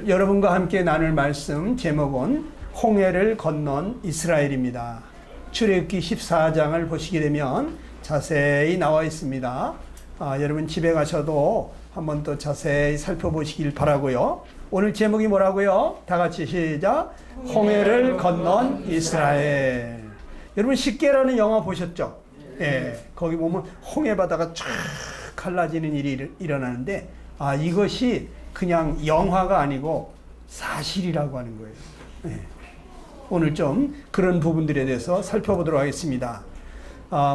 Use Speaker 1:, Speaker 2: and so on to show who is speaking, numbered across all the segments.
Speaker 1: 오늘 여러분과 함께 나눌 말씀 제목은 홍해를 건넌 이스라엘입니다. 출애굽기 14장을 보시게 되면 자세히 나와 있습니다. 여러분 집에 가셔도 한번 또 자세히 살펴보시길 바라고요. 오늘 제목이 뭐라고요? 다 같이 시작. 홍해를 건넌 이스라엘. 여러분 십계라는 영화 보셨죠? 예, 거기 보면 홍해 바다가 쫙 갈라지는 일이 일어나는데 이것이 그냥 영화가 아니고 사실이라고 하는 거예요. 예. 오늘 좀 그런 부분들에 대해서 살펴보도록 하겠습니다.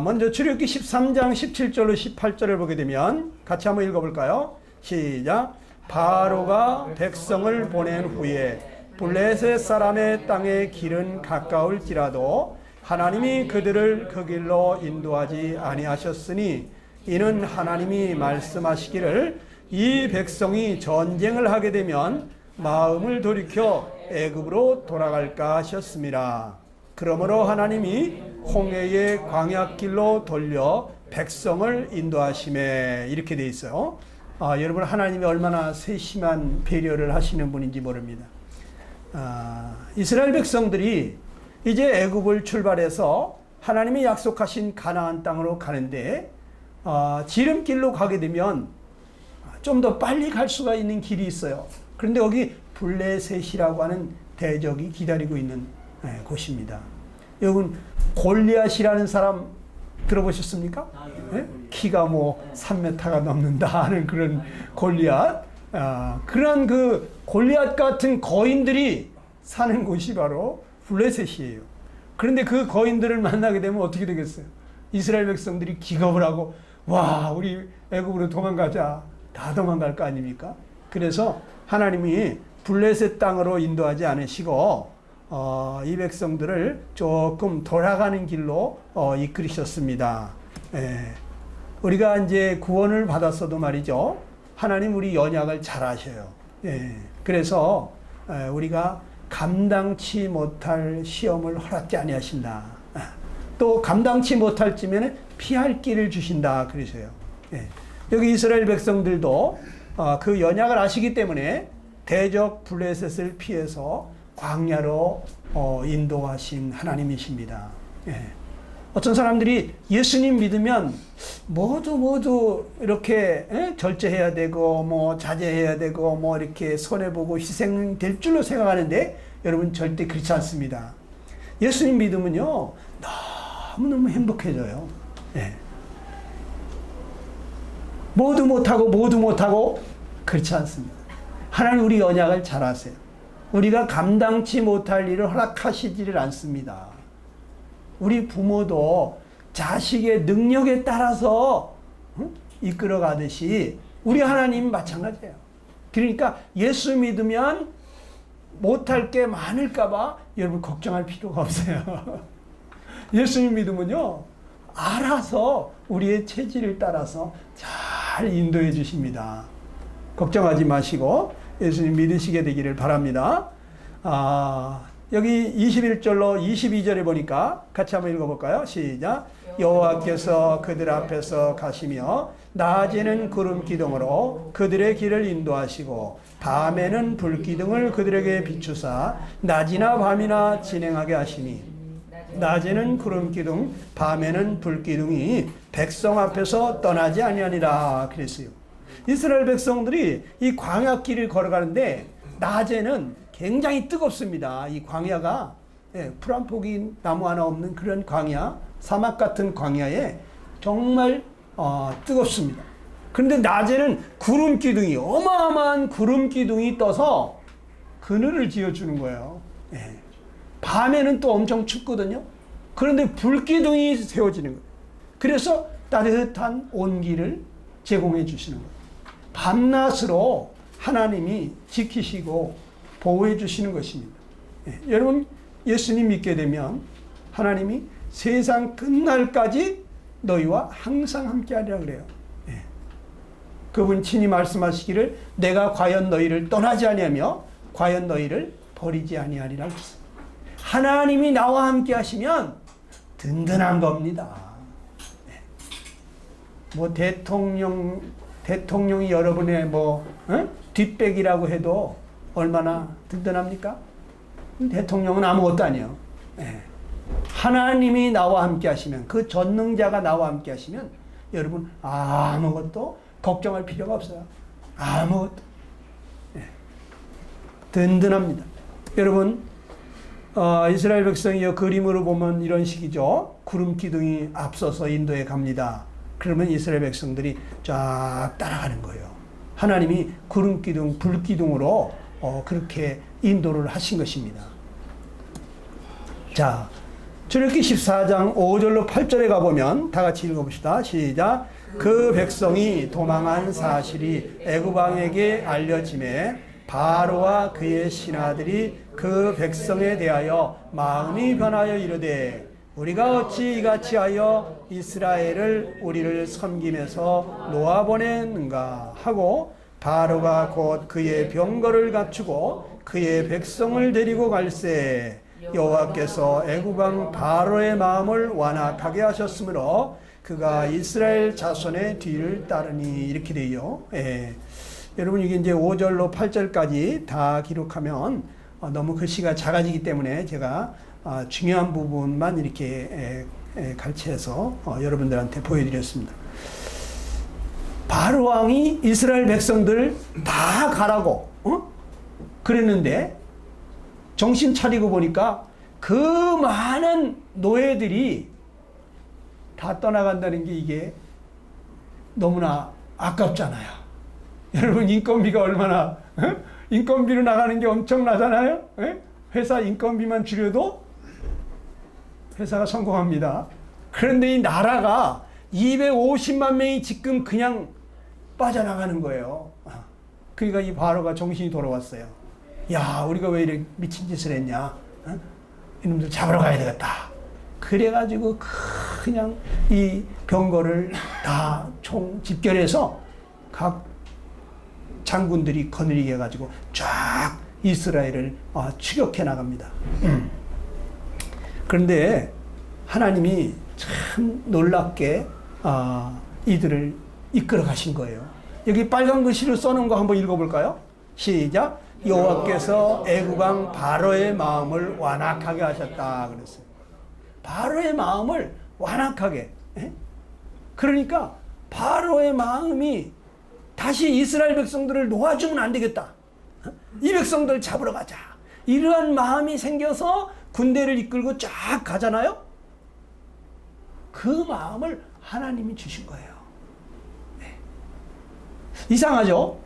Speaker 1: 먼저 출애굽기 13장 17절로 18절을 보게 되면 같이 한번 읽어볼까요? 시작. 바로가 백성을 보낸 후에 블레셋 사람의 땅의 길은 가까울지라도 하나님이 그들을 그 길로 인도하지 아니하셨으니 이는 하나님이 말씀하시기를 이 백성이 전쟁을 하게 되면 마음을 돌이켜 애굽으로 돌아갈까 하셨습니다. 그러므로 하나님이 홍해의 광야길로 돌려 백성을 인도하시매 이렇게 돼 있어요. 여러분 하나님이 얼마나 세심한 배려를 하시는 분인지 모릅니다. 이스라엘 백성들이 이제 애굽을 출발해서 하나님이 약속하신 가나안 땅으로 가는데 지름길로 가게 되면 좀 더 빨리 갈 수가 있는 길이 있어요. 그런데 여기 블레셋이라고 하는 대적이 기다리고 있는 곳입니다. 여러분 골리앗이라는 사람 들어보셨습니까? 네? 키가 뭐 3m가 넘는다 하는 그런 골리앗. 그런 그 골리앗 같은 거인들이 사는 곳이 바로 블레셋이에요. 그런데 그 거인들을 만나게 되면 어떻게 되겠어요? 이스라엘 백성들이 기겁을 하고 와 우리 애굽으로 도망가자. 다 도망갈 거 아닙니까? 그래서 하나님이 블레셋 땅으로 인도하지 않으시고 이 백성들을 조금 돌아가는 길로 이끌으셨습니다. 우리가 이제 구원을 받았어도 말이죠. 하나님 우리 연약을 잘 아셔요. 그래서 우리가 감당치 못할 시험을 허락지 아니하신다. 또 감당치 못할 쯤에는 피할 길을 주신다. 그러셔요. 여기 이스라엘 백성들도 그 연약을 아시기 때문에 대적 블레셋을 피해서 광야로 인도하신 하나님이십니다. 어떤 사람들이 예수님 믿으면 모두 이렇게 절제해야 되고 뭐 자제해야 되고 뭐 이렇게 손해보고 희생될 줄로 생각하는데 여러분 절대 그렇지 않습니다. 예수님 믿으면요 너무너무 행복해져요. 모두 못하고 그렇지 않습니다. 하나님 우리 연약을 잘 아세요. 우리가 감당치 못할 일을 허락하시지를 않습니다. 우리 부모도 자식의 능력에 따라서 이끌어가듯이 우리 하나님 마찬가지예요. 그러니까 예수 믿으면 못할 게 많을까 봐 여러분 걱정할 필요가 없어요. 예수님 믿으면요 알아서 우리의 체질을 따라서 잘 인도해 주십니다. 걱정하지 마시고 예수님 믿으시게 되기를 바랍니다. 여기 21절로 22절에 보니까 같이 한번 읽어볼까요? 시작. 여호와께서 그들 앞에서 가시며 낮에는 구름 기둥으로 그들의 길을 인도하시고 밤에는 불 기둥을 그들에게 비추사 낮이나 밤이나 진행하게 하시니 낮에는 구름 기둥, 밤에는 불 기둥이 백성 앞에서 떠나지 아니하니라 그랬어요. 이스라엘 백성들이 이 광야길을 걸어가는데 낮에는 굉장히 뜨겁습니다. 이 광야가 풀 한 폭이 나무 하나 없는 그런 광야, 사막 같은 광야에 정말 뜨겁습니다. 그런데 낮에는 구름 기둥이 어마어마한 구름 기둥이 떠서 그늘을 지어주는 거예요. 밤에는 또 엄청 춥거든요. 그런데 불기둥이 세워지는 거예요. 그래서 따뜻한 온기를 제공해 주시는 거예요. 밤낮으로 하나님이 지키시고 보호해 주시는 것입니다. 여러분 예수님 믿게 되면 하나님이 세상 끝날까지 너희와 항상 함께하리라 그래요. 그분 친히 말씀하시기를 내가 과연 너희를 떠나지 아니하며 과연 너희를 버리지 아니하리라 그랬어요. 하나님이 나와 함께 하시면 든든한 겁니다. 뭐 대통령이 여러분의 뒷백이라고 해도 얼마나 든든합니까? 대통령은 아무것도 아니에요. 예. 하나님이 나와 함께 하시면, 그 전능자가 나와 함께 하시면 여러분 아무것도 걱정할 필요가 없어요. 아무것도. 예. 든든합니다. 여러분 이스라엘 백성이 그림으로 보면 이런 식이죠. 구름 기둥이 앞서서 인도에 갑니다. 그러면 이스라엘 백성들이 쫙 따라가는 거예요. 하나님이 구름 기둥, 불 기둥으로 그렇게 인도를 하신 것입니다. 자, 출애굽기 14장 5절로 8절에 가보면 다 같이 읽어봅시다. 시작. 그 백성이 도망한 사실이 애굽 왕에게 알려짐에 바로와 그의 신하들이 그 백성에 대하여 마음이 변하여 이르되 우리가 어찌 이같이 하여 이스라엘을 우리를 섬김에서 놓아보냈는가 하고 바로가 곧 그의 병거를 갖추고 그의 백성을 데리고 갈새 여호와께서 애굽 왕 바로의 마음을 완악하게 하셨으므로 그가 이스라엘 자손의 뒤를 따르니 이렇게 돼요. 예. 여러분 이게 이제 5절로 8절까지 다 기록하면 너무 글씨가 작아지기 때문에 제가 중요한 부분만 이렇게 갈치해서 여러분들한테 보여드렸습니다. 바로 왕이 이스라엘 백성들 다 가라고 그랬는데 정신 차리고 보니까 그 많은 노예들이 다 떠나간다는 게 이게 너무나 아깝잖아요. 여러분 인건비가 얼마나 인건비로 나가는 게 엄청나잖아요. 회사 인건비만 줄여도 회사가 성공합니다. 그런데 이 나라가 250만 명이 지금 그냥 빠져나가는 거예요. 그러니까 이 바로가 정신이 돌아왔어요. 야, 우리가 왜 이렇게 미친 짓을 했냐? 이놈들 잡으러 가야 되겠다. 그래가지고 그냥 이 병거를 다 총 집결해서 각 장군들이 거느리게 해가지고 쫙 이스라엘을 추격해 나갑니다. 그런데 하나님이 참 놀랍게 이들을 이끌어 가신 거예요. 여기 빨간 글씨로 써놓은 거 한번 읽어볼까요? 시작. 여호와께서 애굽 왕 바로의 마음을 완악하게 하셨다 그랬어요. 바로의 마음을 완악하게. 그러니까 바로의 마음이 다시 이스라엘 백성들을 놓아주면 안 되겠다. 이 백성들 잡으러 가자. 이러한 마음이 생겨서 군대를 이끌고 쫙 가잖아요. 그 마음을 하나님이 주신 거예요. 네. 이상하죠?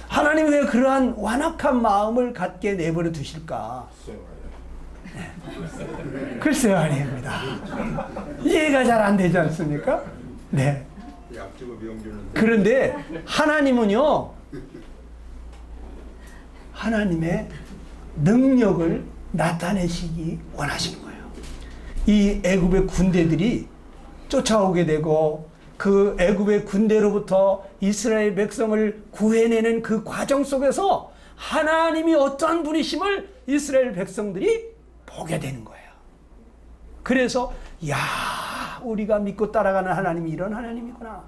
Speaker 1: 하나님이 왜 그러한 완악한 마음을 갖게 내버려 두실까? 네. 글쎄요 아닙니다. 이해가 잘 안 되지 않습니까? 네. 그런데 하나님은요, 하나님의 능력을 나타내시기 원하시는 거예요. 이 애굽의 군대들이 쫓아오게 되고 그 애굽의 군대로부터 이스라엘 백성을 구해내는 그 과정 속에서 하나님이 어떠한 분이심을 이스라엘 백성들이 보게 되는 거예요. 그래서 야, 우리가 믿고 따라가는 하나님이 이런 하나님이구나.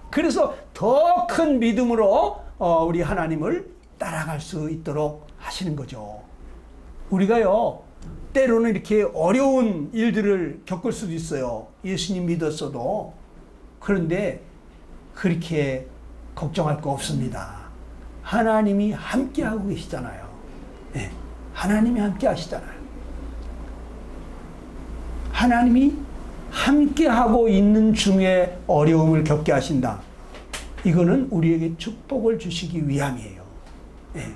Speaker 1: 그래서 더 큰 믿음으로 우리 하나님을 따라갈 수 있도록 하시는 거죠. 우리가요, 때로는 이렇게 어려운 일들을 겪을 수도 있어요. 예수님 믿었어도. 그런데 그렇게 걱정할 거 없습니다. 하나님이 함께하고 계시잖아요. 네, 하나님이 함께 하시잖아요. 하나님이 함께하고 있는 중에 어려움을 겪게 하신다. 이거는 우리에게 축복을 주시기 위함이에요. 네.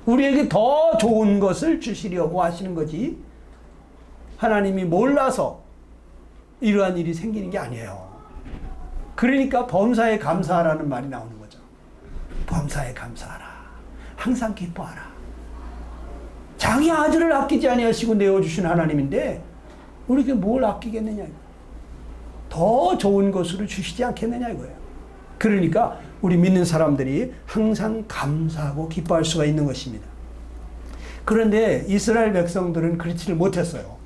Speaker 1: 우리에게 더 좋은 것을 주시려고 하시는 거지, 하나님이 몰라서 이러한 일이 생기는 게 아니에요. 그러니까 범사에 감사하라는 말이 나오는 거죠. 범사에 감사하라. 항상 기뻐하라. 자기 아들을 아끼지 아니하시고 내어주신 하나님인데 우리에게 뭘 아끼겠느냐, 더 좋은 것으로 주시지 않겠느냐 이거예요. 그러니까 우리 믿는 사람들이 항상 감사하고 기뻐할 수가 있는 것입니다. 그런데 이스라엘 백성들은 그렇지를 못했어요.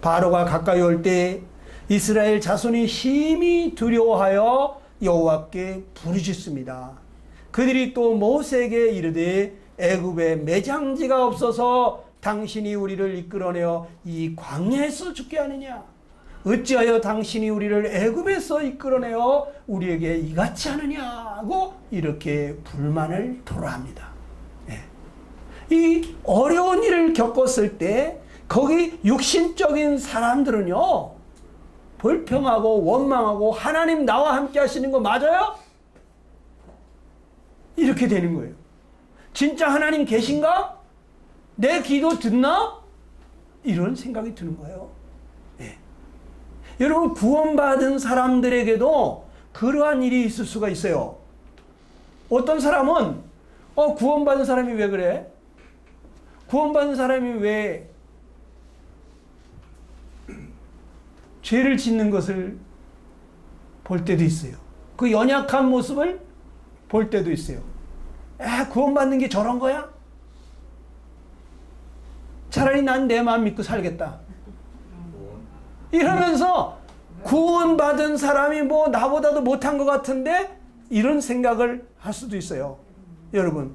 Speaker 1: 바로가 가까이 올 때 이스라엘 자손이 심히 두려워하여 여호와께 부르짖습니다. 그들이 또 모세에게 이르되 애굽에 매장지가 없어서 당신이 우리를 이끌어내어 이 광야에서 죽게 하느냐? 어찌하여 당신이 우리를 애굽에서 이끌어내어 우리에게 이같이 하느냐고 이렇게 불만을 토로합니다. 예. 이 어려운 일을 겪었을 때 거기 육신적인 사람들은요, 불평하고 원망하고 하나님 나와 함께 하시는 거 맞아요? 이렇게 되는 거예요. 진짜 하나님 계신가? 내 기도 듣나? 이런 생각이 드는 거예요. 예. 여러분, 구원받은 사람들에게도 그러한 일이 있을 수가 있어요. 어떤 사람은 구원받은 사람이 왜 그래? 구원받은 사람이 왜 죄를 짓는 것을 볼 때도 있어요. 그 연약한 모습을 볼 때도 있어요. 구원받는 게 저런 거야? 차라리 난 내 마음 믿고 살겠다. 이러면서 구원받은 사람이 뭐 나보다도 못한 것 같은데 이런 생각을 할 수도 있어요. 여러분,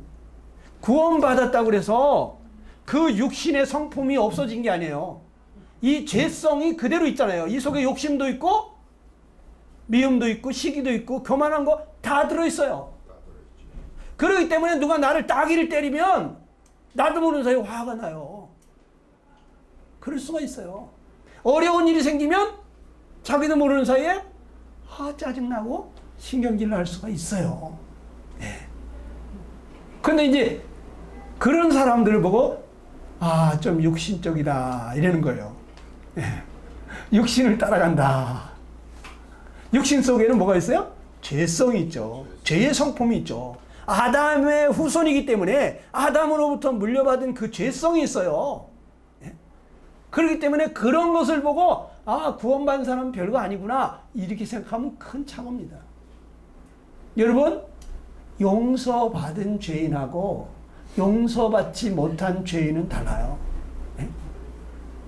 Speaker 1: 구원받았다고 그래서 그 육신의 성품이 없어진 게 아니에요. 이 죄성이 그대로 있잖아요. 이 속에 욕심도 있고 미움도 있고 시기도 있고 교만한 거 다 들어있어요. 그렇기 때문에 누가 나를 따귀를 때리면 나도 모르는 사이에 화가 나요. 그럴 수가 있어요. 어려운 일이 생기면 자기도 모르는 사이에 짜증나고 신경질을 할 수가 있어요. 네. 근데 이제 그런 사람들을 보고 좀 육신적이다 이러는 거예요. 네. 육신을 따라간다. 육신 속에는 뭐가 있어요? 죄성이 있죠. 죄의 성품이 있죠. 아담의 후손이기 때문에 아담으로부터 물려받은 그 죄성이 있어요. 네? 그렇기 때문에 그런 것을 보고 구원받은 사람은 별거 아니구나 이렇게 생각하면 큰 착오입니다. 여러분, 용서받은 죄인하고 용서받지 못한 죄인은 달라요. 네?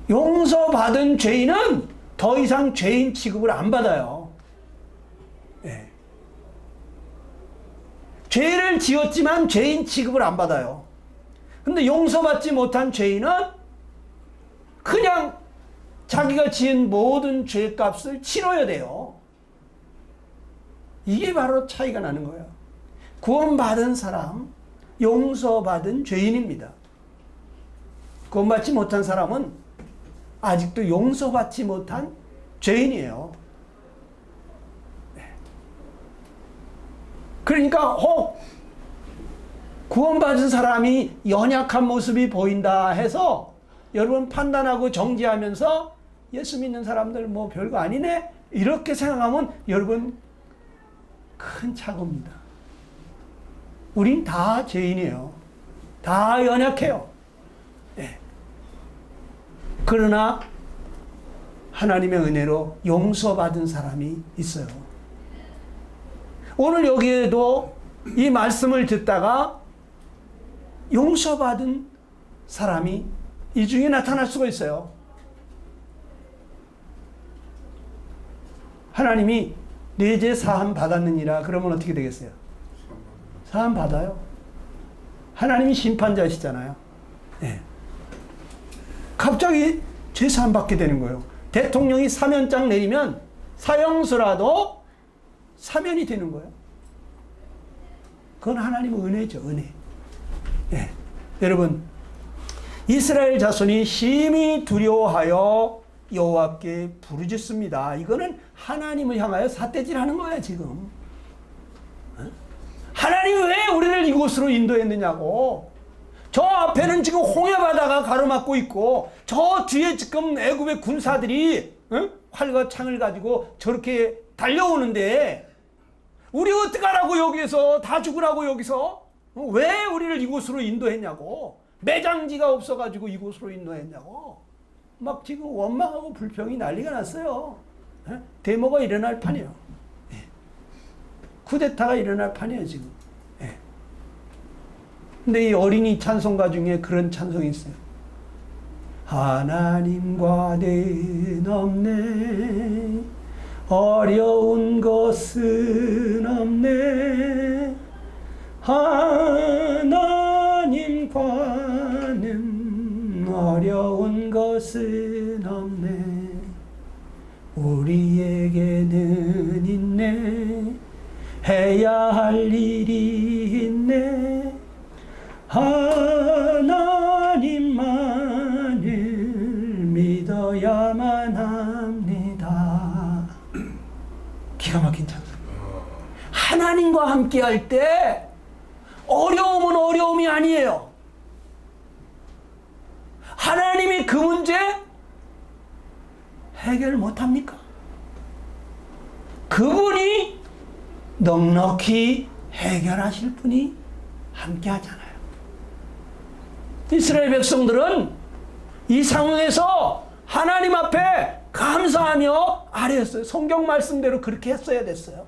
Speaker 1: 용서받은 죄인은 더 이상 죄인 취급을 안 받아요. 네. 죄를 지었지만 죄인 취급을 안 받아요. 근데 용서받지 못한 죄인은 그냥 자기가 지은 모든 죄값을 치러야 돼요. 이게 바로 차이가 나는 거예요. 구원받은 사람, 용서받은 죄인입니다. 구원받지 못한 사람은 아직도 용서받지 못한 죄인이에요. 그러니까 구원받은 사람이 연약한 모습이 보인다 해서 여러분 판단하고 정지하면서 예수 믿는 사람들 뭐 별거 아니네 이렇게 생각하면 여러분 큰 착오입니다. 우린 다 죄인이에요. 다 연약해요. 네. 그러나 하나님의 은혜로 용서받은 사람이 있어요. 오늘 여기에도 이 말씀을 듣다가 용서받은 사람이 이 중에 나타날 수가 있어요. 하나님이 내 죄 사함 받았느니라 그러면 어떻게 되겠어요? 사함 받아요. 하나님이 심판자시잖아요. 네. 갑자기 죄 사함 받게 되는 거예요. 대통령이 사면장 내리면 사형수라도 사면이 되는 거예요. 그건 하나님의 은혜죠, 은혜. 네. 여러분, 이스라엘 자손이 심히 두려워하여 여호와께 부르짖습니다. 이거는 하나님을 향하여 삿대질하는 거야 지금. 하나님 왜 우리를 이곳으로 인도했느냐고. 저 앞에는 지금 홍해바다가 가로막고 있고 저 뒤에 지금 애굽의 군사들이 활과 창을 가지고 저렇게 달려오는데 우리 어떡하라고 여기에서 다 죽으라고 여기서 왜 우리를 이곳으로 인도했냐고. 매장지가 없어가지고 이곳으로 인도했냐고. 막 지금 원망하고 불평이 난리가 났어요. 데모가 일어날 판이에요. 쿠데타가 일어날 판이에요 지금. 근데 이 어린이 찬송가 중에 그런 찬송이 있어요. 하나님과 는 없네 어려운 것은 없네 하나님 하나님과는 어려운 것은 없네. 우리에게는 있네. 해야 할 일이 있네. 하나님만을 믿어야만 합니다. 기가 막힌 찬송. 하나님과 함께 할 때 어려움은 어려움이 아니에요. 하나님이 그 문제 해결 못합니까? 그분이 넉넉히 해결하실 분이 함께 하잖아요. 이스라엘 백성들은 이 상황에서 하나님 앞에 감사하며 아뢰었어요. 성경 말씀대로 그렇게 했어야 됐어요.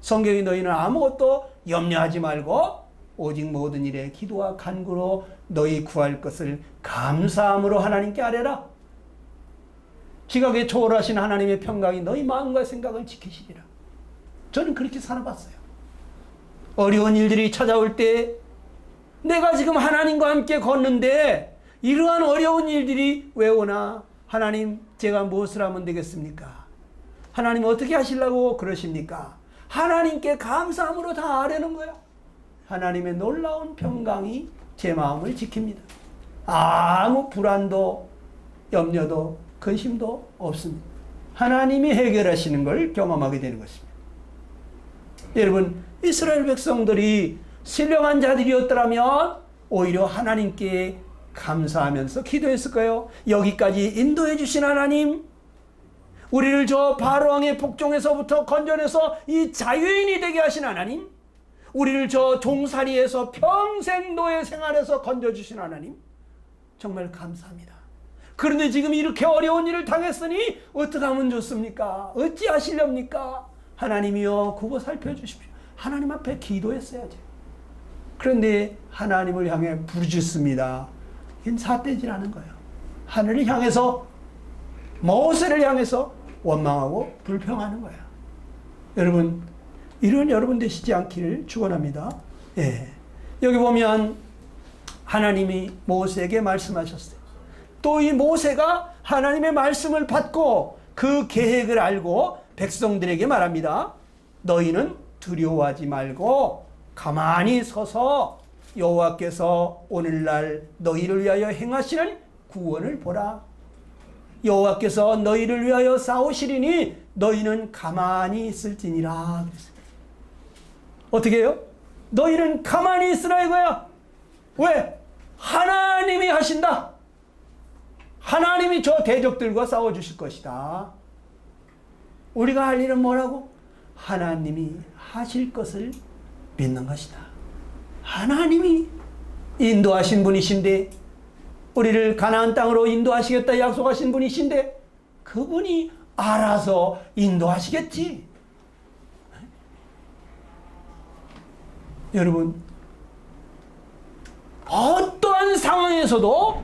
Speaker 1: 성경이 너희는 아무것도 염려하지 말고 오직 모든 일에 기도와 간구로 너희 구할 것을 감사함으로 하나님께 아뢰라. 지각에 초월하신 하나님의 평강이 너희 마음과 생각을 지키시리라. 저는 그렇게 살아봤어요. 어려운 일들이 찾아올 때 내가 지금 하나님과 함께 걷는데 이러한 어려운 일들이 왜 오나? 하나님, 제가 무엇을 하면 되겠습니까? 하나님 어떻게 하시려고 그러십니까? 하나님께 감사함으로 다 아뢰는 거야. 하나님의 놀라운 평강이 제 마음을 지킵니다. 아무 불안도 염려도 근심도 없습니다. 하나님이 해결하시는 걸 경험하게 되는 것입니다. 여러분, 이스라엘 백성들이 신령한 자들이었더라면 오히려 하나님께 감사하면서 기도했을까요? 여기까지 인도해 주신 하나님, 우리를 저 바로왕의 복종에서부터 건져내서 이 자유인이 되게 하신 하나님, 우리를 저 종살이에서 평생 노예 생활에서 건져주신 하나님, 정말 감사합니다. 그런데 지금 이렇게 어려운 일을 당했으니 어떻게 하면 좋습니까? 어찌하시렵니까? 하나님이여, 그거 살펴주십시오. 하나님 앞에 기도했어야죠. 그런데 하나님을 향해 부르짖습니다. 이건 삿대질하는 거예요. 하늘을 향해서, 모세를 향해서 원망하고 불평하는 거예요. 여러분, 이런 여러분 되시지 않기를 축원합니다. 예. 여기 보면 하나님이 모세에게 말씀하셨어요. 또 이 모세가 하나님의 말씀을 받고 그 계획을 알고 백성들에게 말합니다. 너희는 두려워하지 말고 가만히 서서 여호와께서 오늘날 너희를 위하여 행하시는 구원을 보라. 여호와께서 너희를 위하여 싸우시리니 너희는 가만히 있을지니라. 어떻게 해요? 너희는 가만히 있으라 이거야. 왜? 하나님이 하신다. 하나님이 저 대적들과 싸워주실 것이다. 우리가 할 일은 뭐라고? 하나님이 하실 것을 믿는 것이다. 하나님이 인도하신 분이신데, 우리를 가나안 땅으로 인도하시겠다 약속하신 분이신데 그분이 알아서 인도하시겠지. 여러분, 어떠한 상황에서도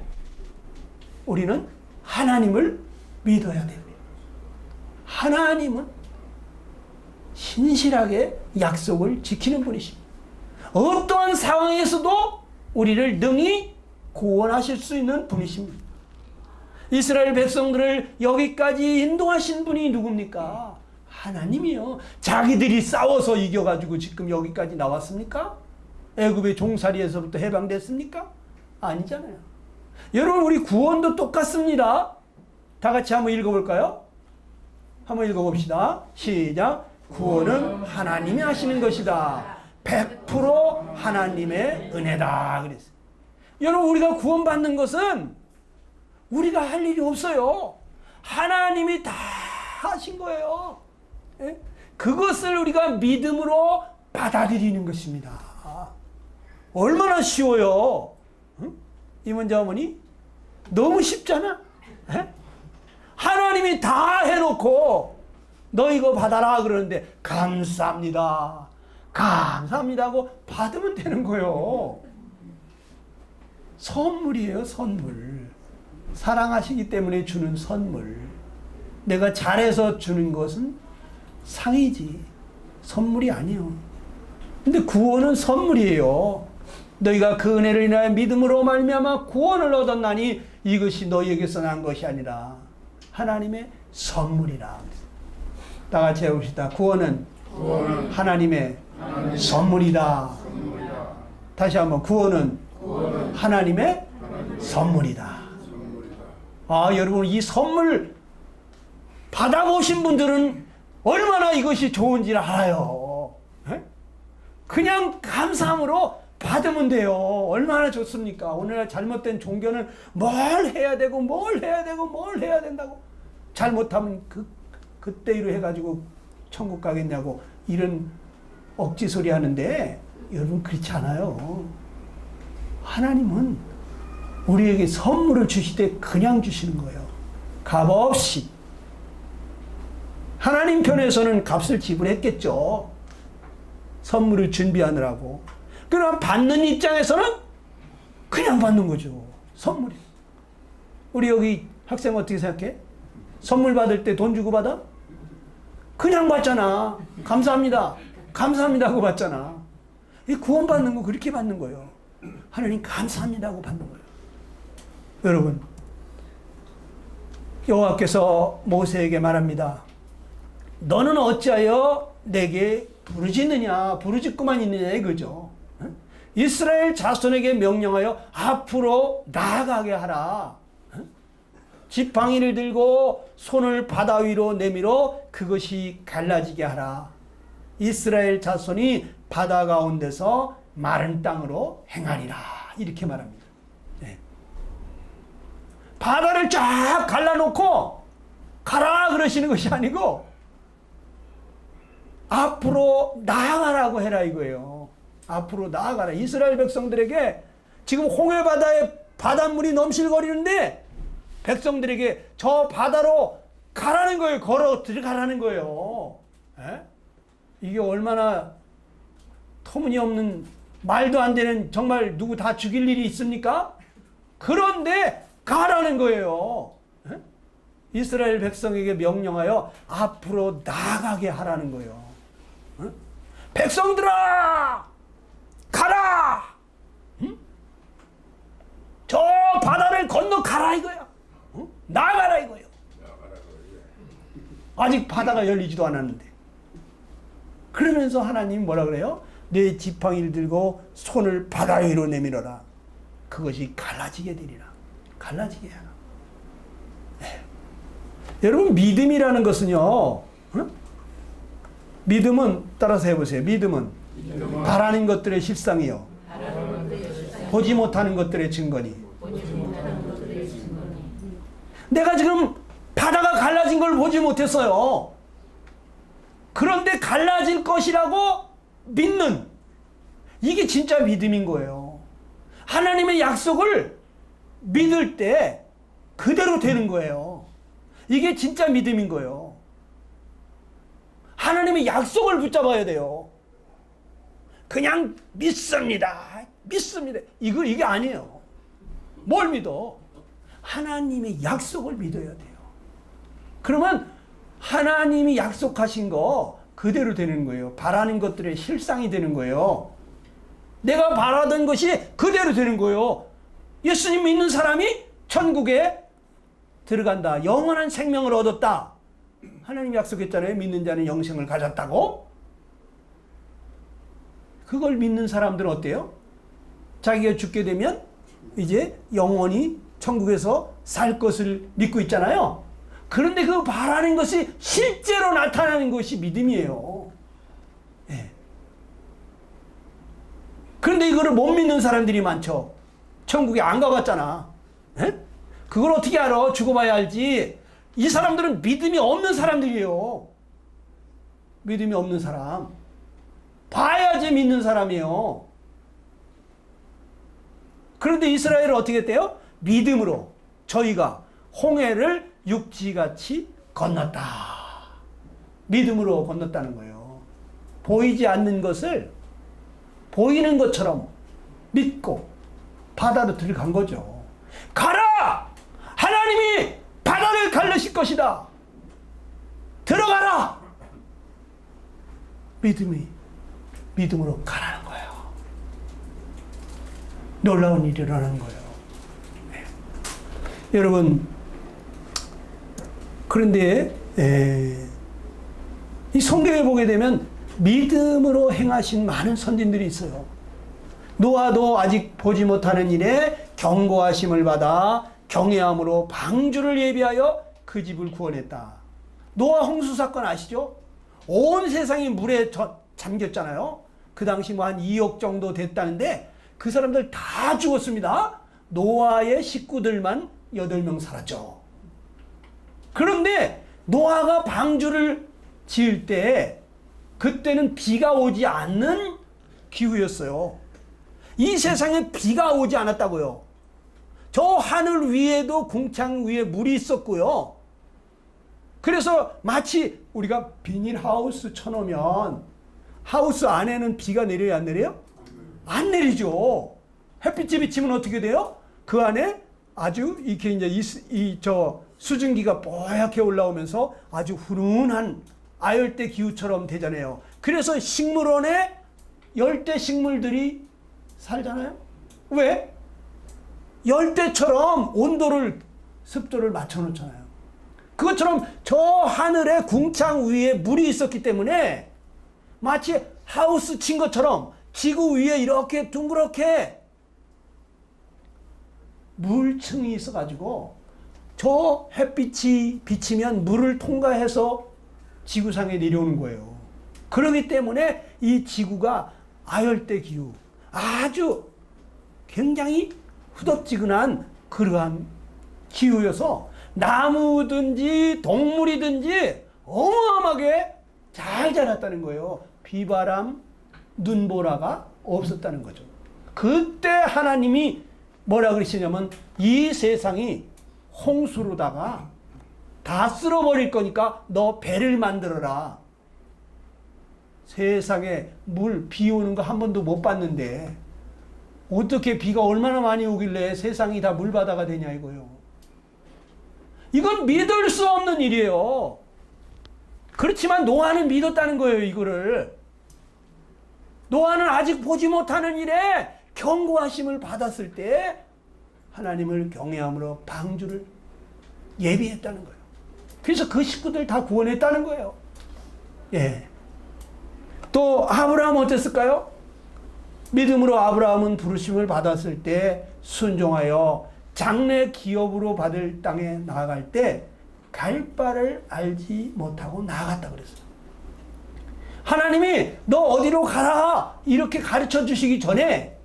Speaker 1: 우리는 하나님을 믿어야 됩니다. 하나님은 신실하게 약속을 지키는 분이십니다. 어떠한 상황에서도 우리를 능히 구원하실 수 있는 분이십니다. 이스라엘 백성들을 여기까지 인도하신 분이 누굽니까? 하나님이요. 자기들이 싸워서 이겨가지고 지금 여기까지 나왔습니까? 애굽의 종살이에서부터 해방됐습니까? 아니잖아요. 여러분, 우리 구원도 똑같습니다. 다 같이 한번 읽어볼까요? 한번 읽어봅시다. 시작. 구원은 하나님이 하시는 것이다. 100% 하나님의 은혜다. 그랬어요. 여러분, 우리가 구원받는 것은 우리가 할 일이 없어요. 하나님이 다 하신 거예요. 예? 그것을 우리가 믿음으로 받아들이는 것입니다. 얼마나 쉬워요. 응? 이문자 어머니, 너무 쉽잖아. 예? 하나님이 다 해놓고 너 이거 받아라 그러는데 감사합니다. 감사합니다 하고 받으면 되는 거예요. 선물이에요, 선물. 사랑하시기 때문에 주는 선물. 내가 잘해서 주는 것은 상이지 선물이 아니에요. 근데 구원은 선물이에요. 너희가 그 은혜를 인하여 믿음으로 말미암아 구원을 얻었나니 이것이 너희에게서 난 것이 아니라 하나님의 선물이라. 다 같이 해봅시다. 구원은 하나님의 선물이다. 다시 한번 구원은 하나님의 선물이다. 아, 여러분 이 선물 받아보신 분들은 얼마나 이것이 좋은지 알아요. 그냥 감사함으로 받으면 돼요. 얼마나 좋습니까? 오늘날 잘못된 종교는 뭘 해야 되고 뭘 해야 되고 뭘 해야 된다고, 잘못하면 그때로 해가지고 천국 가겠냐고 이런 억지 소리 하는데, 여러분 그렇지 않아요. 하나님은 우리에게 선물을 주실 때 그냥 주시는 거예요. 값 없이. 하나님 편에서는 값을 지불했겠죠. 선물을 준비하느라고. 그럼 받는 입장에서는 그냥 받는 거죠. 선물이. 우리 여기 학생 어떻게 생각해? 선물 받을 때 돈 주고 받아? 그냥 받잖아. 감사합니다. 감사합니다 하고 받잖아. 이 구원받는 거 그렇게 받는 거예요. 하나님 감사합니다 하고 받는 거예요. 여러분, 여호와께서 모세에게 말합니다. 너는 어찌하여 내게 부르짖느냐, 부르짖고만 있느냐 이거죠. 이스라엘 자손에게 명령하여 앞으로 나아가게 하라. 지팡이를 들고 손을 바다 위로 내밀어 그것이 갈라지게 하라. 이스라엘 자손이 바다 가운데서 마른 땅으로 행하리라. 이렇게 말합니다. 네. 바다를 쫙 갈라놓고 가라 그러시는 것이 아니고 앞으로 나아가라고 해라 이거예요. 앞으로 나아가라. 이스라엘 백성들에게 지금 홍해바다에 바닷물이 넘실거리는데 백성들에게 저 바다로 가라는 거예요. 걸어 들어가라는 거예요. 에? 이게 얼마나 터무니없는, 말도 안 되는, 정말 누구 다 죽일 일이 있습니까? 그런데 가라는 거예요. 에? 이스라엘 백성에게 명령하여 앞으로 나아가게 하라는 거예요. 에? 백성들아 가라. 응? 저 바다를 건너 가라 이거야. 응? 나가라 이거예요. 아직 바다가 열리지도 않았는데. 그러면서 하나님 뭐라 그래요? 내 지팡이를 들고 손을 바다 위로 내밀어라. 그것이 갈라지게 되리라. 갈라지게 하라. 네. 여러분 믿음이라는 것은요, 응? 믿음은 따라서 해보세요. 믿음은 바라는 것들의 실상이요, 보지 못하는 것들의 증거니. 내가 지금 바다가 갈라진 걸 보지 못했어요. 그런데 갈라질 것이라고 믿는, 이게 진짜 믿음인 거예요. 하나님의 약속을 믿을 때 그대로 되는 거예요. 이게 진짜 믿음인 거예요. 하나님의 약속을 붙잡아야 돼요. 그냥 믿습니다. 믿습니다. 이게 아니에요. 뭘 믿어? 하나님의 약속을 믿어야 돼요. 그러면 하나님이 약속하신 거 그대로 되는 거예요. 바라는 것들의 실상이 되는 거예요. 내가 바라던 것이 그대로 되는 거예요. 예수님 믿는 사람이 천국에 들어간다. 영원한 생명을 얻었다. 하나님 약속했잖아요. 믿는 자는 영생을 가졌다고. 그걸 믿는 사람들은 어때요? 자기가 죽게 되면 이제 영원히 천국에서 살 것을 믿고 있잖아요. 그런데 그 바라는 것이 실제로 나타나는 것이 믿음이에요. 네. 그런데 이거를 못 믿는 사람들이 많죠. 천국에 안 가봤잖아. 네? 그걸 어떻게 알아? 죽어봐야 알지. 이 사람들은 믿음이 없는 사람들이에요. 믿음이 없는 사람. 봐야지 믿는 사람이에요. 그런데 이스라엘은 어떻게 했대요? 믿음으로 저희가 홍해를 육지같이 건넜다. 믿음으로 건넜다는 거예요. 보이지 않는 것을 보이는 것처럼 믿고 바다로 들어간 거죠. 가라! 하나님이 바다를 갈르실 것이다. 들어가라! 믿음으로 가라는 거예요. 놀라운 일이 일어나는 거예요. 네. 여러분, 그런데 이 성경에 보게 되면 믿음으로 행하신 많은 선진들이 있어요. 노아도 아직 보지 못하는 일에 경고하심을 받아 경외함으로 방주를 예비하여 그 집을 구원했다. 노아 홍수 사건 아시죠? 온 세상이 물에 잠겼잖아요. 그 당시 뭐 한 2억 정도 됐다는데 그 사람들 다 죽었습니다. 노아의 식구들만 8명 살았죠. 그런데 노아가 방주를 지을 때 그때는 비가 오지 않는 기후였어요. 이 세상에 비가 오지 않았다고요. 저 하늘 위에도 궁창 위에 물이 있었고요. 그래서 마치 우리가 비닐하우스 쳐놓으면 하우스 안에는 비가 내려요, 안 내려요? 안 내리죠. 햇빛이 비치면 어떻게 돼요? 그 안에 아주 이렇게 이제 저 수증기가 뽀얗게 올라오면서 아주 훈훈한 아열대 기후처럼 되잖아요. 그래서 식물원에 열대 식물들이 살잖아요. 왜? 열대처럼 온도를, 습도를 맞춰놓잖아요. 그것처럼 저 하늘에 궁창 위에 물이 있었기 때문에 마치 하우스 친 것처럼 지구 위에 이렇게 둥그렇게 물층이 있어가지고 저 햇빛이 비치면 물을 통과해서 지구상에 내려오는 거예요. 그렇기 때문에 이 지구가 아열대 기후, 아주 굉장히 후덥지근한 그러한 기후여서 나무든지 동물이든지 어마어마하게 잘 자랐다는 거예요. 비바람, 눈보라가 없었다는 거죠. 그때 하나님이 뭐라 그러시냐면 이 세상이 홍수로다가 다 쓸어버릴 거니까 너 배를 만들어라. 세상에 비 오는 거 한 번도 못 봤는데 어떻게 비가 얼마나 많이 오길래 세상이 다 물바다가 되냐 이거요. 이건 믿을 수 없는 일이에요. 그렇지만 노아는 믿었다는 거예요, 이거를. 노아는 아직 보지 못하는 일에 경고하심을 받았을 때 하나님을 경외함으로 방주를 예비했다는 거예요. 그래서 그 식구들 다 구원했다는 거예요. 예. 또 아브라함 어땠을까요? 믿음으로 아브라함은 부르심을 받았을 때 순종하여 장래 기업으로 받을 땅에 나아갈 때 갈 바를 알지 못하고 나아갔다 그랬어요. 하나님이 너 어디로 가라 이렇게 가르쳐 주시기 전에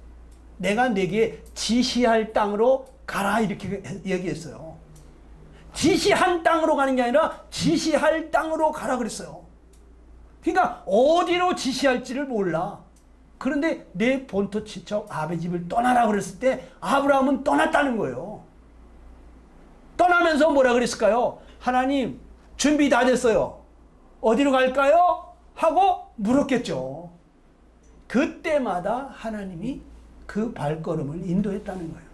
Speaker 1: 내가 네게 지시할 땅으로 가라 이렇게 얘기했어요. 지시한 땅으로 가는 게 아니라 지시할 땅으로 가라 그랬어요. 그러니까 어디로 지시할지를 몰라. 그런데 내 본토 친척 아베 집을 떠나라 그랬을 때 아브라함은 떠났다는 거예요. 떠나면서 뭐라 그랬을까요? 하나님 준비 다 됐어요. 어디로 갈까요? 하고 물었겠죠. 그때마다 하나님이 그 발걸음을 인도했다는 거예요.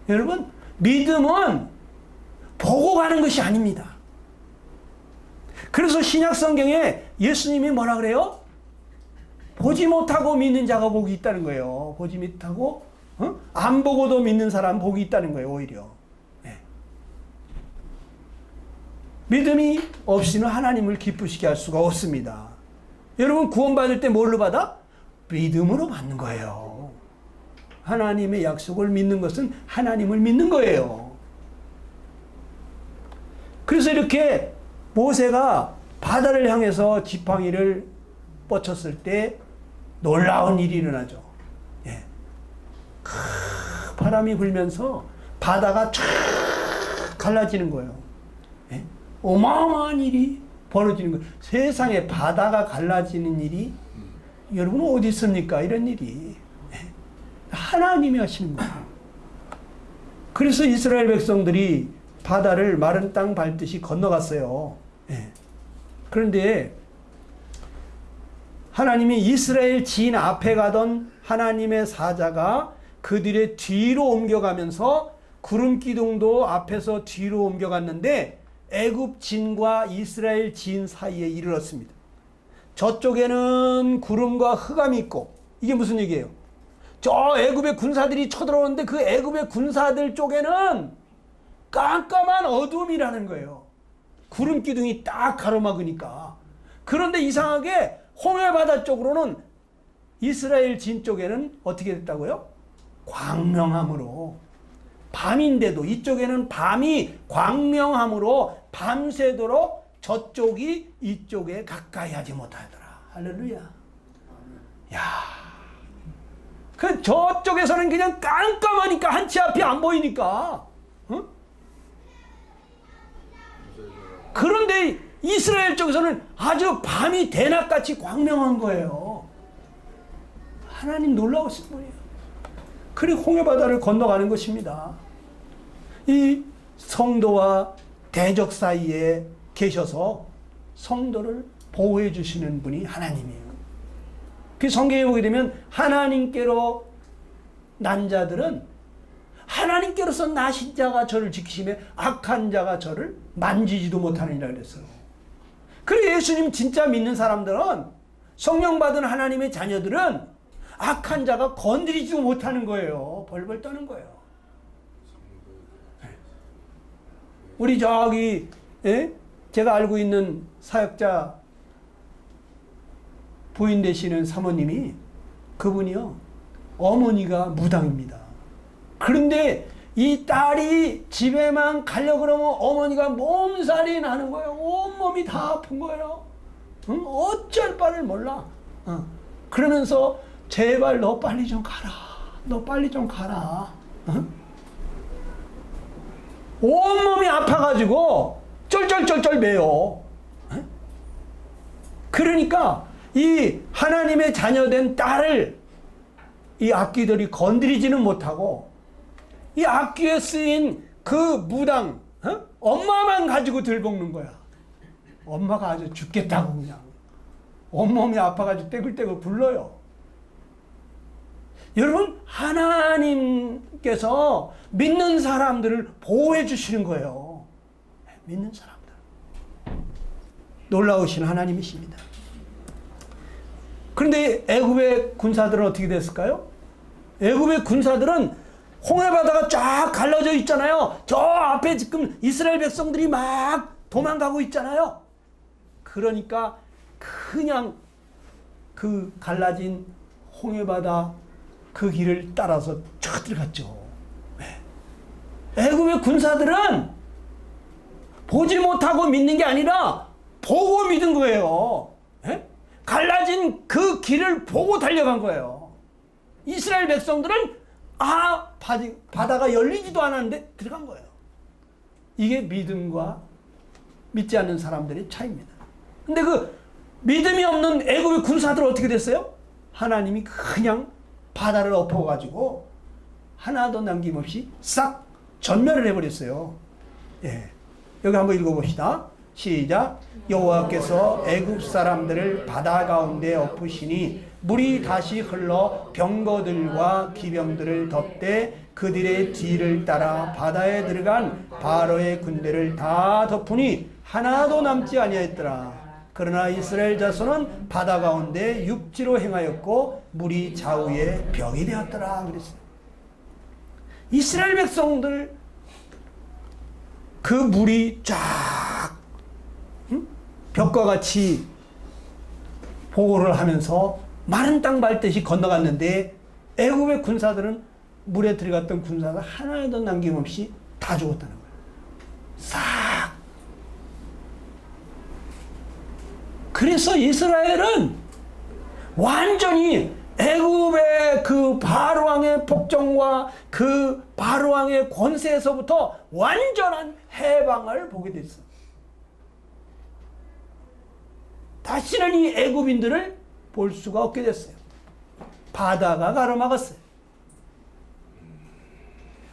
Speaker 1: 여러분, 믿음은 보고 가는 것이 아닙니다. 그래서 신약 성경에 예수님이 뭐라 그래요? 보지 못하고 믿는 자가 복이 있다는 거예요. 보지 못하고 안 보고도 믿는 사람 복이 있다는 거예요. 오히려. 네. 믿음이 없이는 하나님을 기쁘시게 할 수가 없습니다. 여러분 구원받을 때 뭘로 받아? 믿음으로 받는 거예요. 하나님의 약속을 믿는 것은 하나님을 믿는 거예요. 그래서 이렇게 모세가 바다를 향해서 지팡이를 뻗쳤을 때 놀라운 일이 일어나죠. 예. 바람이 불면서 바다가 쫙 갈라지는 거예요. 예. 어마어마한 일이 벌어지는 거예요. 세상에 바다가 갈라지는 일이 여러분 어디 있습니까? 이런 일이. 예. 하나님이 하시는 거예요. 그래서 이스라엘 백성들이 바다를 마른 땅 밟듯이 건너갔어요. 예. 그런데 하나님이 이스라엘 진 앞에 가던 하나님의 사자가 그들의 뒤로 옮겨가면서 구름 기둥도 앞에서 뒤로 옮겨갔는데 애굽 진과 이스라엘 진 사이에 이르렀습니다. 저쪽에는 구름과 흑암이 있고 이게 무슨 얘기예요? 저 애굽의 군사들이 쳐들어오는데 그 애굽의 군사들 쪽에는 깜깜한 어둠이라는 거예요. 구름 기둥이 딱 가로막으니까. 그런데 이상하게 홍해 바다 쪽으로는 이스라엘 진 쪽에는 어떻게 됐다고요? 광명함으로. 밤인데도 이쪽에는 밤이 광명함으로 밤새도록 저쪽이 이쪽에 가까이 하지 못하더라. 할렐루야. 야, 그 저쪽에서는 그냥 깜깜하니까 한치 앞이 안 보이니까. 응? 그런데 이스라엘 쪽에서는 아주 밤이 대낮같이 광명한 거예요. 하나님 놀라우신 분이에요. 그리고 홍해바다를 건너가는 것입니다. 이 성도와 대적 사이에 계셔서 성도를 보호해 주시는 분이 하나님이에요. 그 성경에 보게 되면 하나님께로 난 자들은 하나님께로서 나신 자가 저를 지키시며 악한 자가 저를 만지지도 못하느니라 그랬어요. 그리고 예수님 진짜 믿는 사람들은, 성령 받은 하나님의 자녀들은 악한 자가 건드리지도 못하는 거예요. 벌벌 떠는 거예요. 우리 저기 제가 알고 있는 사역자 부인 되시는 사모님이, 그분이요, 어머니가 무당입니다. 그런데 이 딸이 집에만 가려고 그러면 어머니가 몸살이 나는 거예요. 온몸이 다 아픈 거예요. 응? 어쩔 바를 몰라. 그러면서 제발 너 빨리 좀 가라. 너 빨리 좀 가라. 응? 온몸이 아파가지고 쩔쩔쩔쩔 매요. 응? 그러니까 이 하나님의 자녀된 딸을 이 악귀들이 건드리지는 못하고, 이 악귀에 쓰인 그 무당 엄마만 가지고 들볶는 거야. 엄마가 아주 죽겠다고 그냥 온몸이 아파가지고 떼굴떼굴 굴러요. 여러분, 하나님께서 믿는 사람들을 보호해 주시는 거예요. 믿는 사람들. 놀라우신 하나님이십니다. 그런데 애굽의 군사들은 어떻게 됐을까요? 애굽의 군사들은 홍해바다가 쫙 갈라져 있잖아요. 저 앞에 지금 이스라엘 백성들이 막 도망가고 있잖아요. 그러니까 그냥 그 갈라진 홍해바다 그 길을 따라서 쭉 들어갔죠. 애굽의 군사들은 보지 못하고 믿는 게 아니라 보고 믿은 거예요. 갈라진 그 길을 보고 달려간 거예요. 이스라엘 백성들은 바다가 열리지도 않았는데 들어간 거예요. 이게 믿음과 믿지 않는 사람들의 차이입니다. 근데 그 믿음이 없는 애굽의 군사들은 어떻게 됐어요? 하나님이 그냥 바다를 엎어가지고 하나도 남김없이 싹 전멸을 해버렸어요. 예. 여기 한번 읽어봅시다. 시작. 여호와께서 애굽 사람들을 바다 가운데 엎으시니 물이 다시 흘러 병거들과 기병들을 덮되 그들의 뒤를 따라 바다에 들어간 바로의 군대를 다 덮으니 하나도 남지 아니하였더라. 그러나 이스라엘 자손은 바다 가운데 육지로 행하였고 물이 좌우에 병이 되었더라 그랬어요. 이스라엘 백성들 그 물이 쫙 벽과 같이 보호를 하면서 마른 땅 밟듯이 건너갔는데, 애굽의 군사들은 물에 들어갔던 군사가 하나도 남김없이 다 죽었다는 거예요. 싹. 그래서 이스라엘은 완전히 애굽의 그 바로왕의 복종과 그 바로왕의 권세에서부터 완전한 해방을 보게 됐어요. 다시는 이 애굽인들을 볼 수가 없게 됐어요. 바다가 가로막았어요.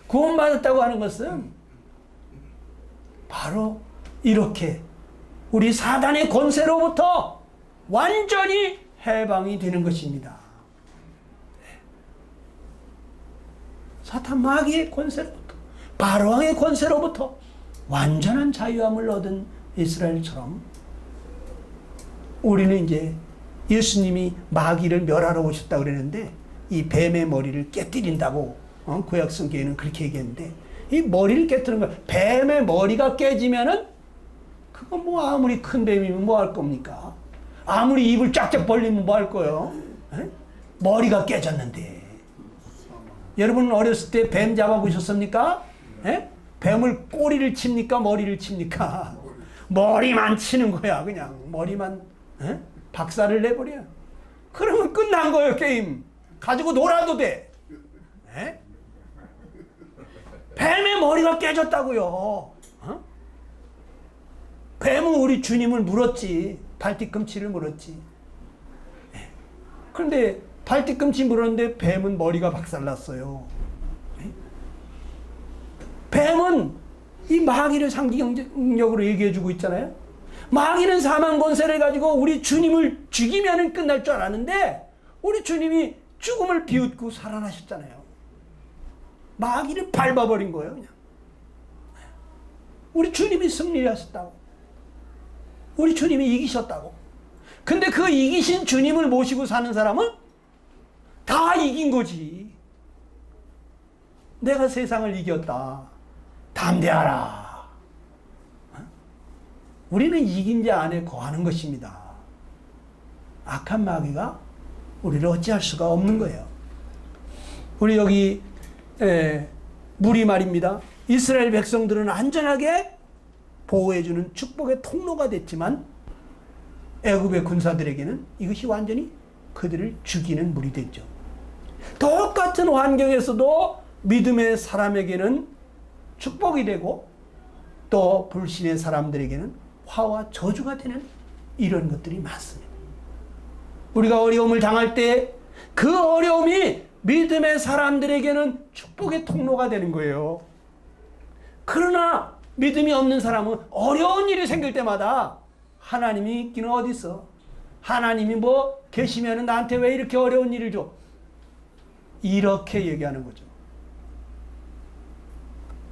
Speaker 1: 구원받았다고 하는 것은 바로 이렇게 우리 사단의 권세로부터 완전히 해방이 되는 것입니다. 사탄 마귀의 권세로부터, 바로왕의 권세로부터 완전한 자유함을 얻은 이스라엘처럼 우리는 이제 예수님이 마귀를 멸하러 오셨다고 그랬는데, 이 뱀의 머리를 깨뜨린다고 구약 성경에는 그렇게 얘기했는데, 이 머리를 깨뜨리는 거야. 뱀의 머리가 깨지면은 그거 뭐 아무리 큰 뱀이면 뭐 할 겁니까? 아무리 입을 쫙쫙 벌리면 뭐 할 거예요? 에? 머리가 깨졌는데. 여러분 어렸을 때 뱀 잡아보셨습니까? 에? 뱀을 꼬리를 칩니까? 머리를 칩니까? 머리만 치는 거야. 그냥 머리만 박살을 내버려. 그러면 끝난 거예요. 게임 가지고 놀아도 돼. 에? 뱀의 머리가 깨졌다고요. 뱀은 우리 주님을 물었지. 발뒤꿈치를 물었지. 그런데 발뒤꿈치 물었는데 뱀은 머리가 박살났어요. 뱀은 이 마귀를 상징적으로 얘기해주고 있잖아요. 마귀는 사망 권세를 가지고 우리 주님을 죽이면 끝날 줄 알았는데 우리 주님이 죽음을 비웃고 살아나셨잖아요. 마귀를 밟아버린 거예요. 그냥. 우리 주님이 승리하셨다고. 우리 주님이 이기셨다고. 근데 그 이기신 주님을 모시고 사는 사람은 다 이긴 거지. 내가 세상을 이겼다. 담대하라. 우리는 이긴 자 안에 거하는 것입니다. 악한 마귀가 우리를 어찌할 수가 없는 거예요. 우리 여기 물이 말입니다. 이스라엘 백성들은 안전하게 보호해주는 축복의 통로가 됐지만 애굽의 군사들에게는 이것이 완전히 그들을 죽이는 물이 됐죠. 똑같은 환경에서도 믿음의 사람에게는 축복이 되고 또 불신의 사람들에게는 화와 저주가 되는 이런 것들이 많습니다. 우리가 어려움을 당할 때 그 어려움이 믿음의 사람들에게는 축복의 통로가 되는 거예요. 그러나 믿음이 없는 사람은 어려운 일이 생길 때마다 하나님이 있기는 어디 있어? 하나님이 뭐 계시면 나한테 왜 이렇게 어려운 일을 줘? 이렇게 얘기하는 거죠.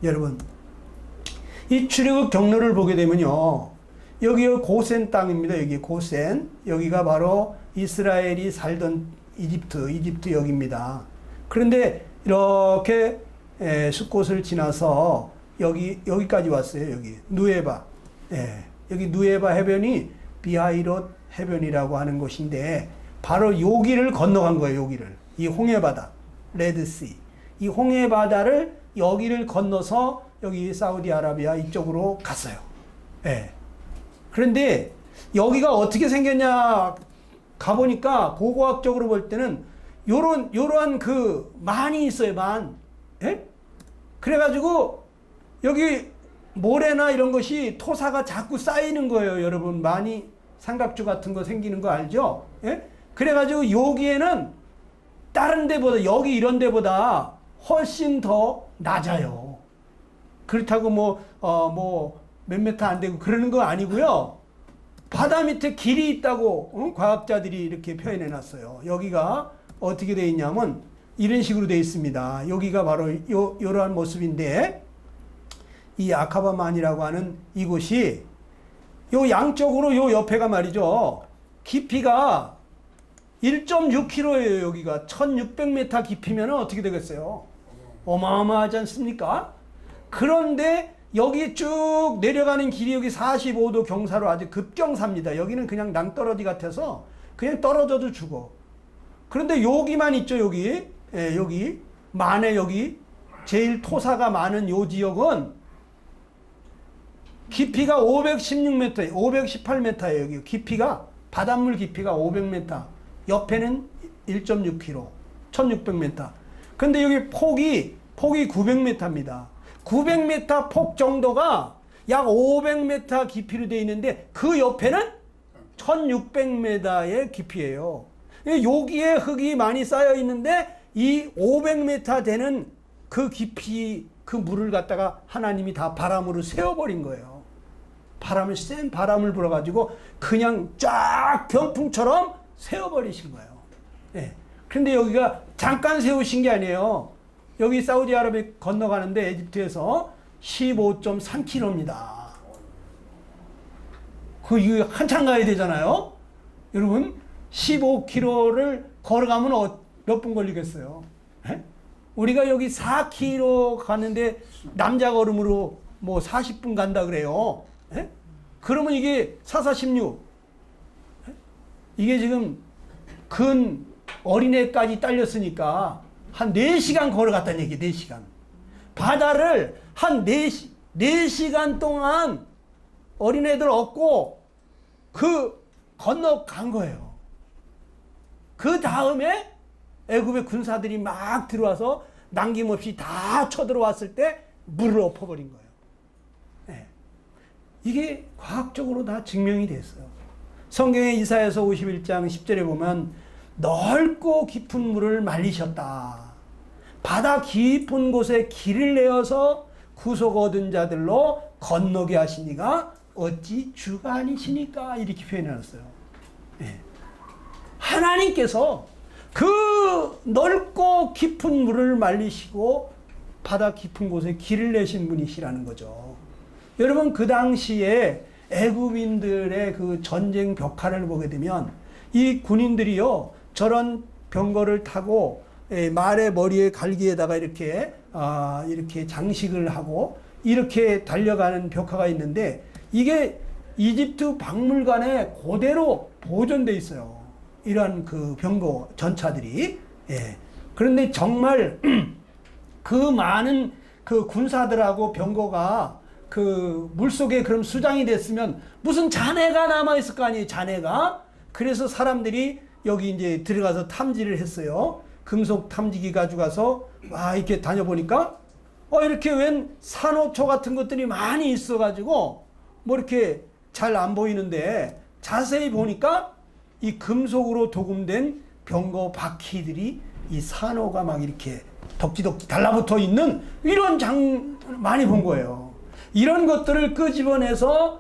Speaker 1: 여러분, 이 출애굽 경로를 보게 되면요, 여기 고센 땅입니다. 여기 고센. 여기가 바로 이스라엘이 살던 이집트 여기입니다. 그런데 이렇게 숫곳을 지나서 여기까지 왔어요. 여기 누에바. 여기 누에바 해변이 비하이롯 해변이라고 하는 곳인데 바로 여기를 건너간 거예요. 여기를. 이 홍해바다, 레드시. 이 홍해바다를 여기를 건너서 여기 사우디아라비아 이쪽으로 갔어요. 그런데 여기가 어떻게 생겼냐 가보니까 고고학적으로 볼 때는 요러한 그 만이 있어요. 만. 그래가지고 여기 모래나 이런 것이 토사가 자꾸 쌓이는 거예요. 여러분 많이 삼각주 같은 거 생기는 거 알죠? 그래가지고 여기에는 다른 데보다 여기 이런 데보다 훨씬 더 낮아요. 그렇다고 뭐 몇 메타 안 되고 그러는 거 아니고요. 바다 밑에 길이 있다고 과학자들이 이렇게 표현해 놨어요. 여기가 어떻게 되어 있냐면 이런 식으로 되어 있습니다. 여기가 바로 이러한 모습인데 이 아카바만이라고 하는 이곳이 요 양쪽으로 요 옆에가 말이죠. 깊이가 1.6km예요. 여기가 1600m 깊이면 어떻게 되겠어요? 어마어마하지 않습니까? 그런데 여기 쭉 내려가는 길이 여기 45도 경사로 아주 급경사입니다. 여기는 그냥 낭떠러지 같아서 그냥 떨어져도 죽어. 그런데 여기만 있죠. 여기 만에 여기 제일 토사가 많은 요 지역은 깊이가 516m, 518m예요. 여기 깊이가 바닷물 깊이가 500m, 옆에는 1.6km, 1600m. 근데 여기 폭이 900m입니다. 900m 폭 정도가 약 500m 깊이로 되어 있는데 그 옆에는 1600m의 깊이에요. 여기에 흙이 많이 쌓여 있는데 이 500m 되는 그 깊이 그 물을 갖다가 하나님이 다 바람으로 세워버린 거예요. 센 바람을 불어가지고 그냥 쫙 병풍처럼 세워버리신 거예요. 그런데 여기가 잠깐 세우신 게 아니에요. 여기 사우디아라비아 건너가는데 에집트에서 15.3km입니다. 이거 한참 가야 되잖아요. 여러분 15km를 걸어가면 몇 분 걸리겠어요? 에? 우리가 여기 4km 가는데 남자 걸음으로 뭐 40분 간다 그래요. 에? 그러면 이게 4416 이게 지금 근 어린애까지 딸렸으니까 한 4시간 걸어갔다는 얘기, 4시간. 바다를 한 4시간 동안 어린애들 얻고 건너간 거예요. 그 다음에 애굽의 군사들이 막 들어와서 남김없이 다 쳐들어왔을 때 물을 엎어버린 거예요. 네. 이게 과학적으로 다 증명이 됐어요. 성경의 이사야서 51장 10절에 보면 넓고 깊은 물을 말리셨다. 바다 깊은 곳에 길을 내어서 구속 얻은 자들로 건너게 하시니가 어찌 주가 아니시니까 이렇게 표현해놨어요. 네. 하나님께서 그 넓고 깊은 물을 말리시고 바다 깊은 곳에 길을 내신 분이시라는 거죠. 여러분 그 당시에 애굽인들의 그 전쟁 벽화를 보게 되면 이 군인들이요 저런 병거를 타고 말의 머리에 갈기에다가 이렇게 장식을 하고 이렇게 달려가는 벽화가 있는데 이게 이집트 박물관에 그대로 보존돼 있어요. 이러한 그 병거 전차들이. 예. 그런데 정말 그 많은 그 군사들하고 병거가 그 물속에 그럼 수장이 됐으면 무슨 잔해가 남아있을 거 아니에요, 잔해가. 그래서 사람들이 여기 이제 들어가서 탐지를 했어요. 금속 탐지기 가져가서 와 이렇게 다녀보니까 이렇게 웬 산호초 같은 것들이 많이 있어가지고 뭐 이렇게 잘 안 보이는데 자세히 보니까 이 금속으로 도금된 병거 바퀴들이 이 산호가 막 이렇게 덕지덕지 달라붙어 있는 이런 많이 본 거예요. 이런 것들을 끄집어내서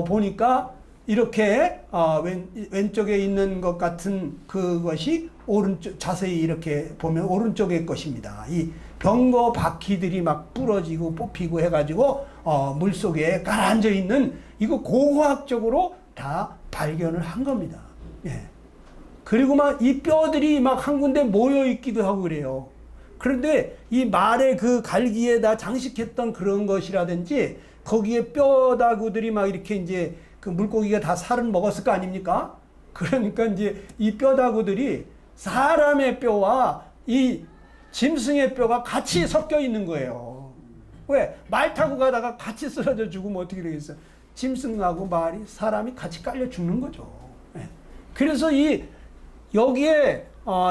Speaker 1: 보니까 이렇게 왼쪽에 있는 것 같은 그것이 오른쪽 자세히 이렇게 보면 오른쪽의 것입니다. 이 병거 바퀴들이 막 부러지고 뽑히고 해가지고 물속에 가라앉아 있는 이거 고고학적으로 다 발견을 한 겁니다. 예. 그리고 막 이 뼈들이 막 한 군데 모여 있기도 하고 그래요. 그런데 이 말의 그 갈기에다 장식했던 그런 것이라든지 거기에 뼈다구들이 막 이렇게 이제 그 물고기가 다 살은 먹었을 거 아닙니까? 그러니까 이제 이 뼈다구들이 사람의 뼈와 이 짐승의 뼈가 같이 섞여 있는 거예요. 왜? 말 타고 가다가 같이 쓰러져 죽으면 어떻게 되겠어요? 짐승하고 말이 사람이 같이 깔려 죽는 거죠. 그래서 여기에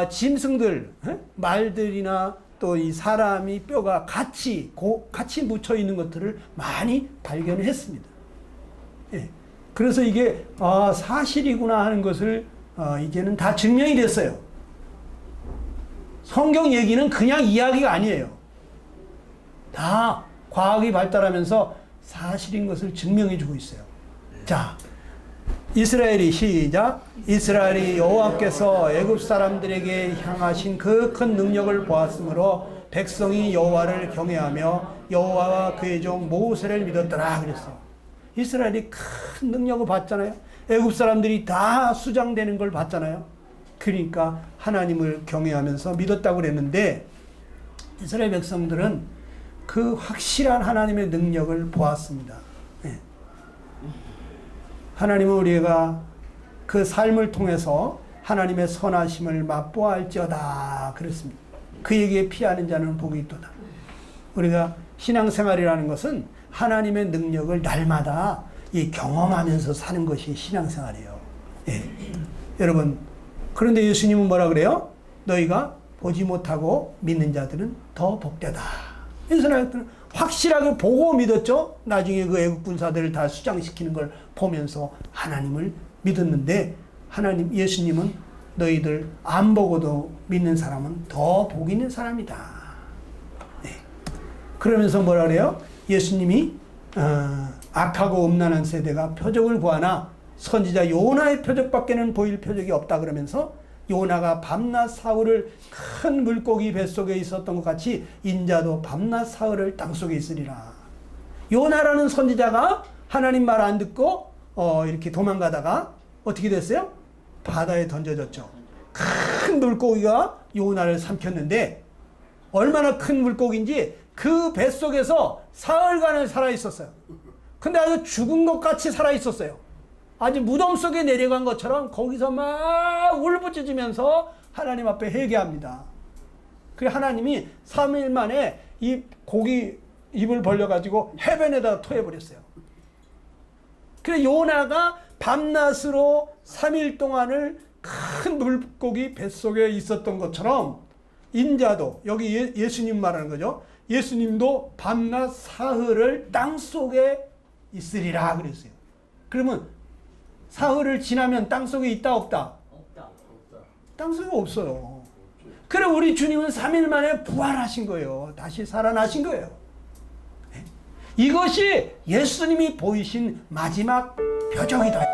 Speaker 1: 짐승들, 말들이나 또 이 사람이 뼈가 같이 묻혀 있는 것들을 많이 발견을 했습니다. 예. 그래서 이게 사실이구나 하는 것을 이제는 다 증명이 됐어요. 성경 얘기는 그냥 이야기가 아니에요. 다 과학이 발달하면서 사실인 것을 증명해 주고 있어요. 자, 이스라엘이 시작. 이스라엘이 여호와께서 애굽 사람들에게 향하신 그 큰 능력을 보았으므로 백성이 여호와를 경외하며 여호와와 그의 종 모세를 믿었더라 그랬어요. 이스라엘이 큰 능력을 봤잖아요. 애굽 사람들이 다 수장되는 걸 봤잖아요. 그러니까 하나님을 경외하면서 믿었다고 그랬는데 이스라엘 백성들은 그 확실한 하나님의 능력을 보았습니다. 네. 하나님은 우리가 그 삶을 통해서 하나님의 선하심을 맛보아할지어다 그랬습니다. 그에게 피하는 자는 복이 있도다. 우리가 신앙생활이라는 것은 하나님의 능력을 날마다 경험하면서 사는 것이 신앙생활이에요. 예. 여러분, 그런데 예수님은 뭐라 그래요? 너희가 보지 못하고 믿는 자들은 더 복되다. 이스라엘들은 확실하게 보고 믿었죠. 나중에 그 애국 군사들을 다 수장시키는 걸 보면서 하나님을 믿었는데 예수님은 너희들 안 보고도 믿는 사람은 더 복 있는 사람이다. 네. 그러면서 뭐라 그래요? 예수님이 악하고 음란한 세대가 표적을 구하나 선지자 요나의 표적밖에는 보일 표적이 없다 그러면서 요나가 밤낮 사흘을 큰 물고기 뱃속에 있었던 것 같이 인자도 밤낮 사흘을 땅속에 있으리라. 요나라는 선지자가 하나님 말 안 듣고 이렇게 도망가다가 어떻게 됐어요? 바다에 던져졌죠. 큰 물고기가 요나를 삼켰는데 얼마나 큰 물고기인지 그 뱃속에서 사흘간을 살아 있었어요. 근데 아주 죽은 것 같이 살아 있었어요. 아주 무덤 속에 내려간 것처럼 거기서 막 울부짖으면서 하나님 앞에 회개합니다. 그래 하나님이 3일 만에 이 고기 입을 벌려가지고 해변에다 토해버렸어요. 그래 요나가 밤낮으로 3일 동안을 큰 물고기 뱃속에 있었던 것처럼 인자도 여기 예수님 말하는 거죠. 예수님도 밤낮 사흘을 땅속에 있으리라 그랬어요. 그러면 사흘을 지나면 땅속에 있다 없다?
Speaker 2: 없다.
Speaker 1: 땅속에 없어요. 그래 우리 주님은 3일 만에 부활하신 거예요. 다시 살아나신 거예요. 이것이 예수님이 보이신 마지막 표적이다.